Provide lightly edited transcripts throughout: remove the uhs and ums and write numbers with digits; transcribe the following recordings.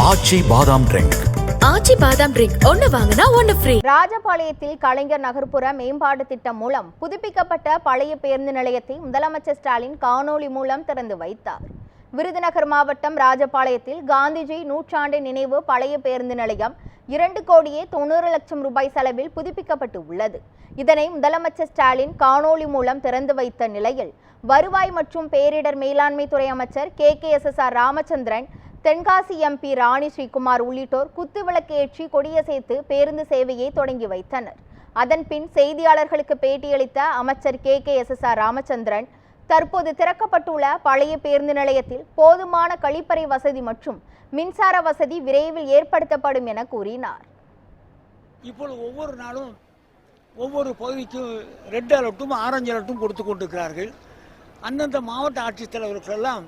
ஆச்சி பாதாம் ட்ரிங்க். ஆச்சி பாதாம் ட்ரிங்க் ஒன்னு வாங்கினா ஒன்னு ஃப்ரீ. ராஜபாளையத்தில் கலைஞர் நகர்ப்புற மேம்பாட்டு திட்டம் மூலம் புதுப்பிக்கப்பட்ட பழைய பேருந்து நிலையத்தை முதலமைச்சர் ஸ்டாலின் காணொலி மூலம் திறந்து வைத்தார். விருதுநகர் மாவட்டம் ராஜபாளையத்தில் காந்திஜி நூற்றாண்டு நினைவு பழைய பேருந்து நிலையம் 2,90,00,000 ரூபாய் செலவில் புதுப்பிக்கப்பட்டு உள்ளது. இதனை முதலமைச்சர் ஸ்டாலின் காணொலி மூலம் திறந்து வைத்த நிலையில் வருவாய் மற்றும் பேரிடர் மேலாண்மை துறை அமைச்சர் KKSSR ராமச்சந்திரன், தென்காசி MP ராணி ஸ்ரீகுமார் உள்ளிட்டோர் குத்துவிளக்கு ஏற்றி கொடியசைத்து பேருந்து சேவையை தொடங்கி வைத்தனர். அதன்பின் செய்தியாளர்களுக்கு பேட்டியளித்த அமைச்சர் KKSSR ராமச்சந்திரன், தற்போது திறக்கப்பட்டுள்ள பழைய பேருந்து நிலையத்தில் போதுமான கழிப்பறை வசதி மற்றும் மின்சார வசதி விரைவில் ஏற்படுத்தப்படும் என கூறினார். இப்பொழுது ஒவ்வொரு நாளும் ஒவ்வொரு பகுதிக்கும் ரெட் அலர்ட்டும் ஆரஞ்சு அலர்ட்டும் கொடுத்து கொண்டிருக்கிறார்கள். அந்தந்த மாவட்ட ஆட்சித்தலைவர்களெல்லாம்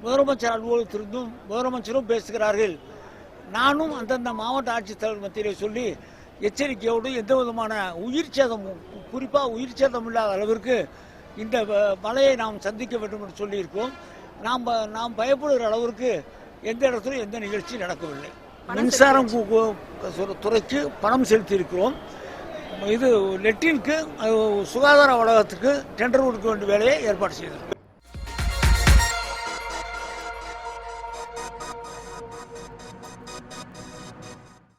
முதலமைச்சர் அலுவலகத்திலிருந்தும் முதலமைச்சரும் பேசுகிறார்கள். நானும் அந்தந்த மாவட்ட ஆட்சித்தலைவர் மத்தியிலே சொல்லி எச்சரிக்கையோடு எந்த விதமான உயிர் சேதமும், குறிப்பாக உயிர் சேதம் இல்லாத அளவிற்கு இந்த மழையை நாம் சந்திக்க வேண்டும் என்று சொல்லியிருக்கோம். நாம் பயப்படுகிற அளவிற்கு எந்த இடத்திலும் எந்த நிகழ்ச்சியும் நடக்கவில்லை. மின்சாரம் துறைக்கு பணம் செலுத்தியிருக்கிறோம். இது லெட்டினுக்கு சுகாதார வளாகத்துக்கு டெண்டர் கொடுக்க வேண்டிய வேலையை ஏற்பாடு செய்திருக்கிறோம்.